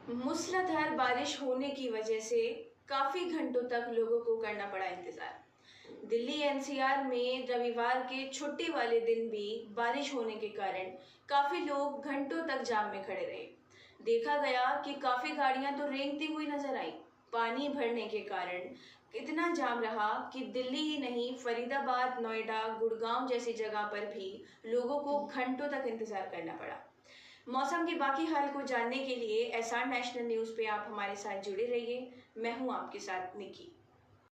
मूसलाधार बारिश होने की वजह से काफी घंटों तक लोगों को करना पड़ा इंतजार। दिल्ली एनसीआर में रविवार के छुट्टी वाले दिन भी बारिश होने के कारण काफी लोग घंटों तक जाम में खड़े रहे। देखा गया कि काफी गाड़ियां तो रेंगती हुई नजर आई। पानी भरने के कारण इतना जाम रहा कि दिल्ली ही नहीं, फरीदाबाद, नोएडा, गुड़गांव जैसी जगह पर भी लोगों को घंटों तक इंतजार करना पड़ा। मौसम के बाकी हाल को जानने के लिए एसआर नेशनल न्यूज़ पे आप हमारे साथ जुड़े रहिए। मैं हूं आपके साथ निकी।